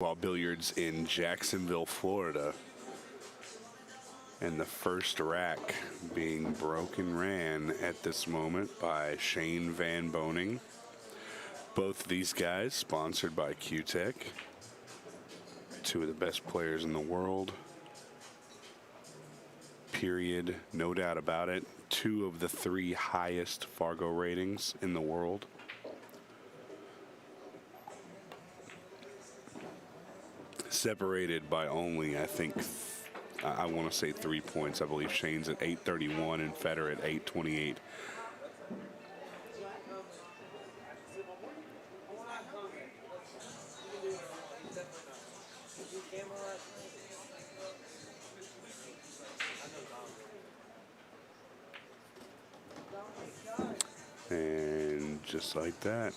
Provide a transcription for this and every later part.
While Billiards in Jacksonville, Florida. And the first rack being broken ran at this moment by Shane Van Boening. Both of these guys sponsored by Q-Tech. Two of the best players in the world. Period. No doubt about it. Two of the three highest Fargo ratings in the world. Separated by only, I think, I want to say 3 points. I believe Shane's at 831 and Federer at 828. And just like that.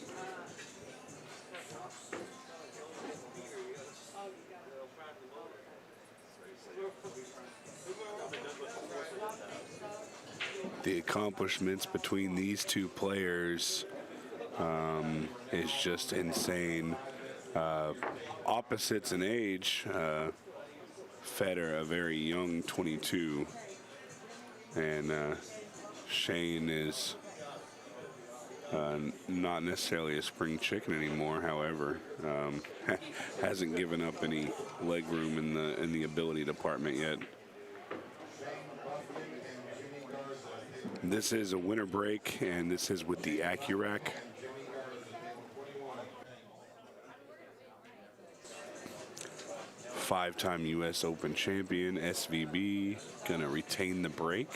The accomplishments between these two players is just insane. Opposites in age. Federer, a very young 22, and Shane is not necessarily a spring chicken anymore. However, hasn't given up any leg room in the ability department yet. This is a winter break, and this is with the Accurac. Five-time U.S. Open champion, SVB, gonna retain the break.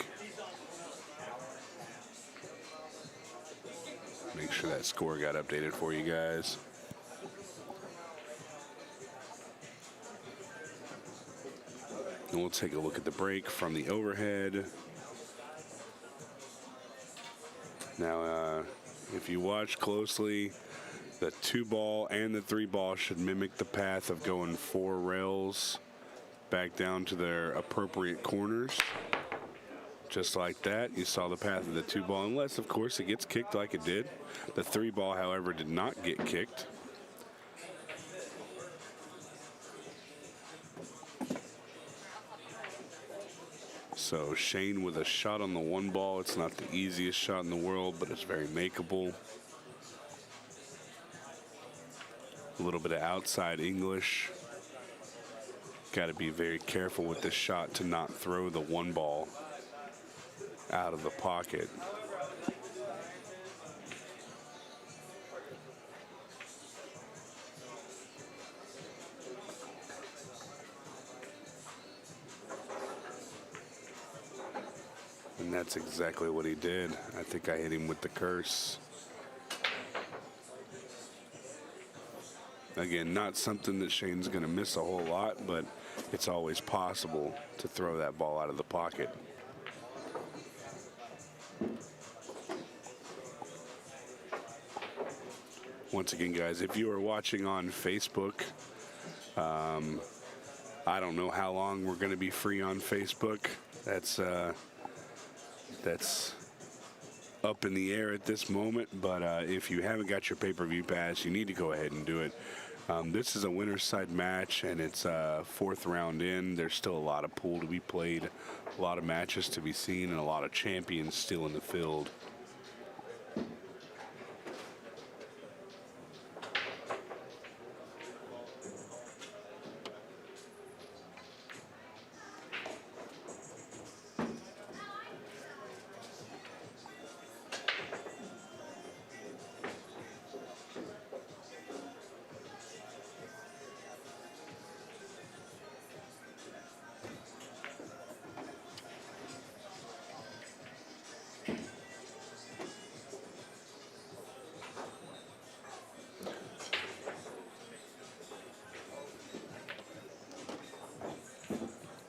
Make sure that score got updated for you guys. And we'll take a look at the break from the overhead. Now, if you watch closely, the 2-ball and the 3-ball should mimic the path of going 4 rails back down to their appropriate corners. Just like that, you saw the path of the 2-ball, unless, of course, it gets kicked like it did. The 3-ball, however, did not get kicked. So Shane with a shot on the 1-ball. It's not the easiest shot in the world, but it's very makeable. A little bit of outside English. Got to be very careful with this shot to not throw the 1-ball out of the pocket. And that's exactly what he did. I think I hit him with the curse. Again, not something that Shane's going to miss a whole lot, but it's always possible to throw that ball out of the pocket. Once again, guys, if you are watching on Facebook, I don't know how long we're going to be free on Facebook. That's up in the air at this moment, but if you haven't got your pay-per-view pass, you need to go ahead and do it. This is a winner's side match, and it's 4th round in. There's still a lot of pool to be played, a lot of matches to be seen, and a lot of champions still in the field.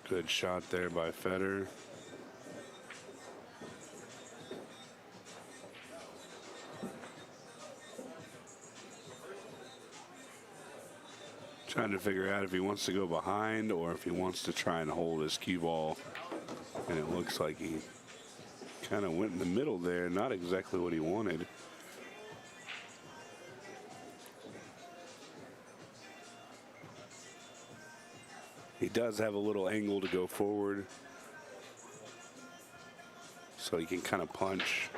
Good shot there by Federer. Trying to figure out if he wants to go behind or if he wants to try and hold his cue ball. And it looks like he kind of went in the middle there. Not exactly what he wanted. He does have a little angle to go forward, so he can kind of punch.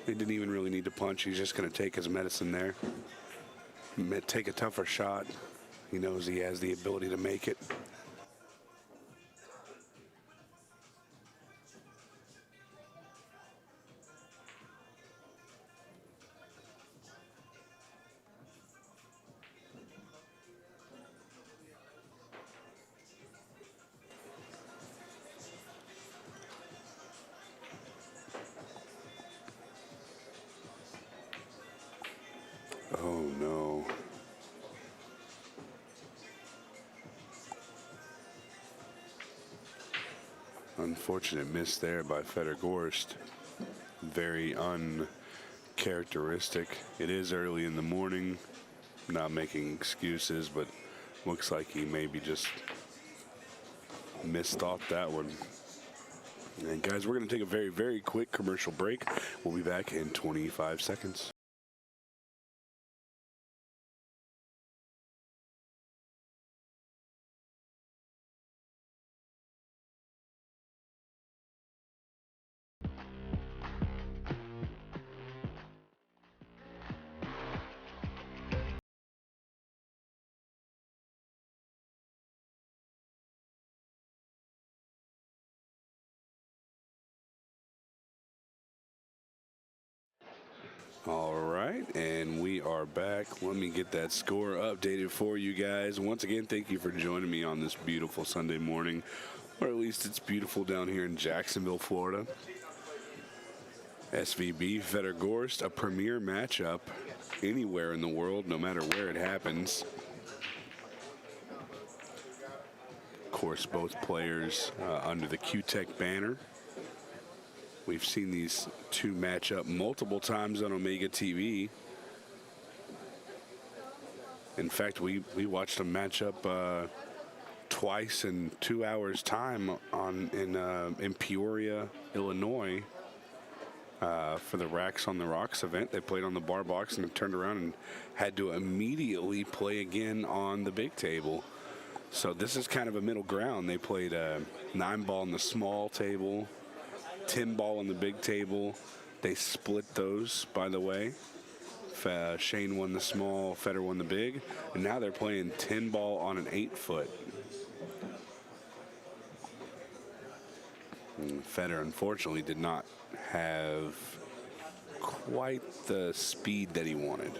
He didn't even really need to punch. He's just going to take his medicine there. Take a tougher shot. He knows he has the ability to make it. Oh no. Unfortunate miss there by Fedor Gorst. Very uncharacteristic. It is early in the morning. Not making excuses, but looks like he maybe just missed off that one. And guys, we're going to take a very, very quick commercial break. We'll be back in 25 seconds. All right, and we are back. Let me get that score updated for you guys. Once again, thank you for joining me on this beautiful Sunday morning, or at least it's beautiful down here in Jacksonville, Florida. SVB, Fedor Gorst, a premier matchup anywhere in the world, no matter where it happens. Of course, both players under the Q-Tech banner. We've seen these two match up multiple times on Omega TV. In fact, we watched them match up twice in 2 hours' time in Peoria, Illinois, for the Racks on the Rocks event. They played on the bar box and turned around and had to immediately play again on the big table. So this is kind of a middle ground. They played 9-ball on the small table, 10-ball on the big table. They split those, by the way. Shane won the small, Fedor won the big, and now they're playing 10-ball on an 8-foot. Fedor, unfortunately, did not have quite the speed that he wanted.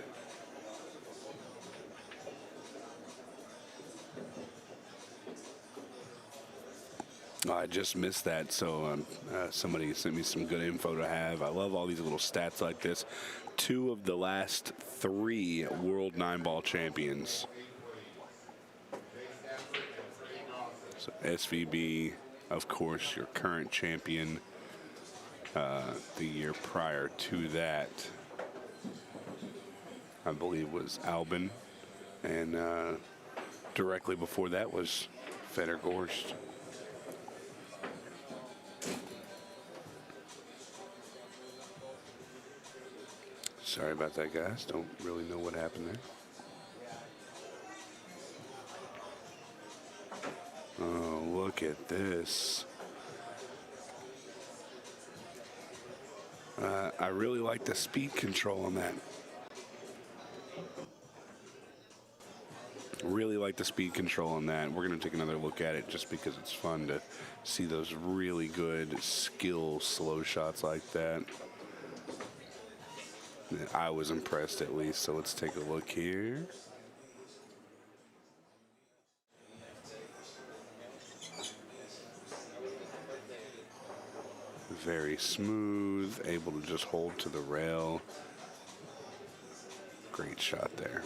I just missed that, so somebody sent me some good info to have. I love all these little stats like this. 2 of the last 3 World 9-ball champions. So SVB, of course, your current champion. The year prior to that, I believe, was Albin. And directly before that was Fedor Gorst. Sorry about that, guys. Don't really know what happened there. Oh, look at this. I really like the speed control on that. Really like the speed control on that. We're going to take another look at it just because it's fun to see those really good skill slow shots like that. I was impressed, at least, so let's take a look here. Very smooth, able to just hold to the rail. Great shot there.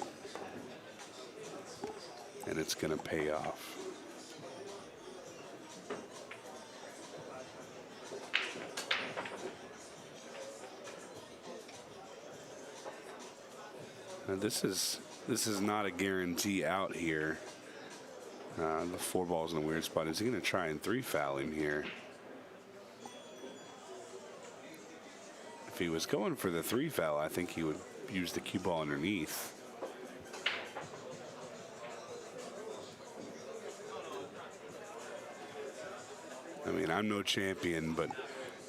And it's going to pay off. Now this is not a guarantee out here. The 4 ball's in a weird spot. Is he going to try and 3-foul him here? If he was going for the 3-foul, I think he would use the cue ball underneath. I mean, I'm no champion, but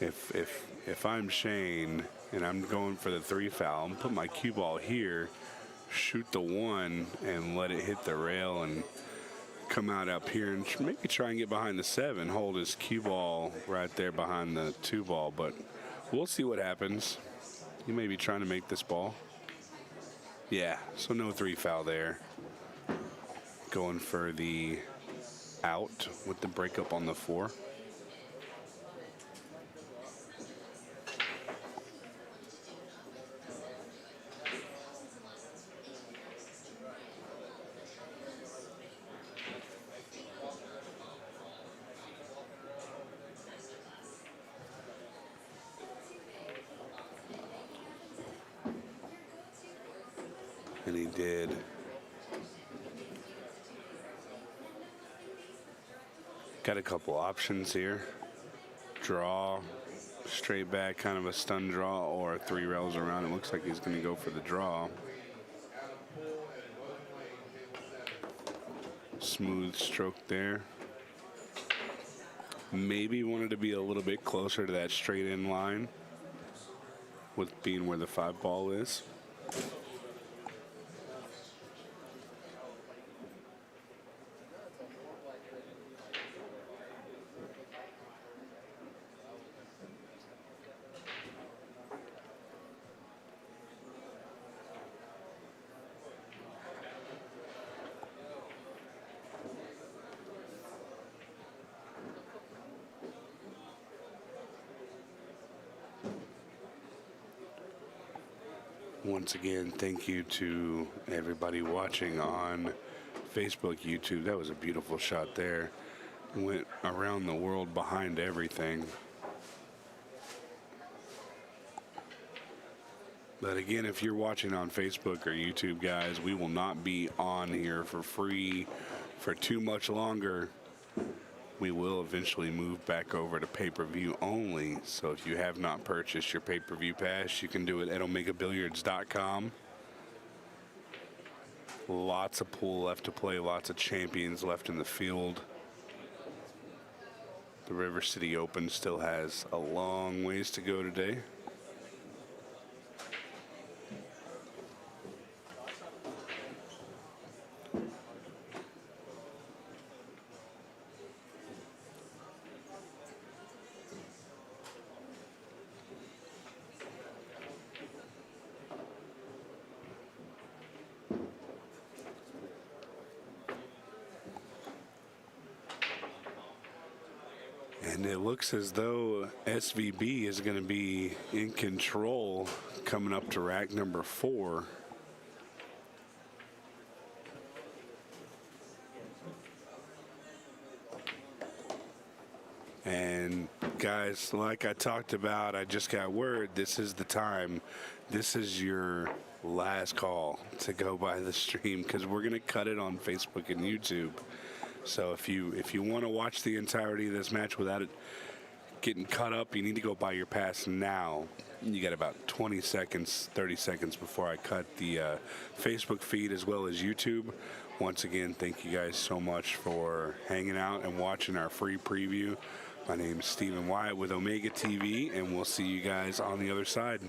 if I'm Shane and I'm going for the 3 foul, I'm put my cue ball here, shoot the 1, and let it hit the rail and come out up here and maybe try and get behind the 7, hold his cue ball right there behind the 2 ball. But we'll see what happens. He may be trying to make this ball. Yeah, so no 3 foul there. Going for the out with the breakup on the 4. And he did. Got a couple options here. Draw, straight back, kind of a stun draw, or 3 rails around. It looks like he's going to go for the draw. Smooth stroke there. Maybe wanted to be a little bit closer to that straight in line with being where the 5 ball is. Once again, thank you to everybody watching on Facebook, YouTube. That was a beautiful shot there. Went around the world behind everything. But again, if you're watching on Facebook or YouTube, guys, we will not be on here for free for too much longer. We will eventually move back over to pay-per-view only. So if you have not purchased your pay-per-view pass, you can do it at omegabilliards.com. Lots of pool left to play, lots of champions left in the field. The River City Open still has a long ways to go today. And it looks as though SVB is going to be in control coming up to rack number 4. And guys, like I talked about, I just got word, this is the time. This is your last call to go by the stream, because we're going to cut it on Facebook and YouTube. So if you want to watch the entirety of this match without it getting cut up, you need to go buy your pass now. You got about 20 seconds, 30 seconds before I cut the Facebook feed as well as YouTube. Once again, thank you guys so much for hanging out and watching our free preview. My name is Stephen Wyatt with Omega TV, and we'll see you guys on the other side.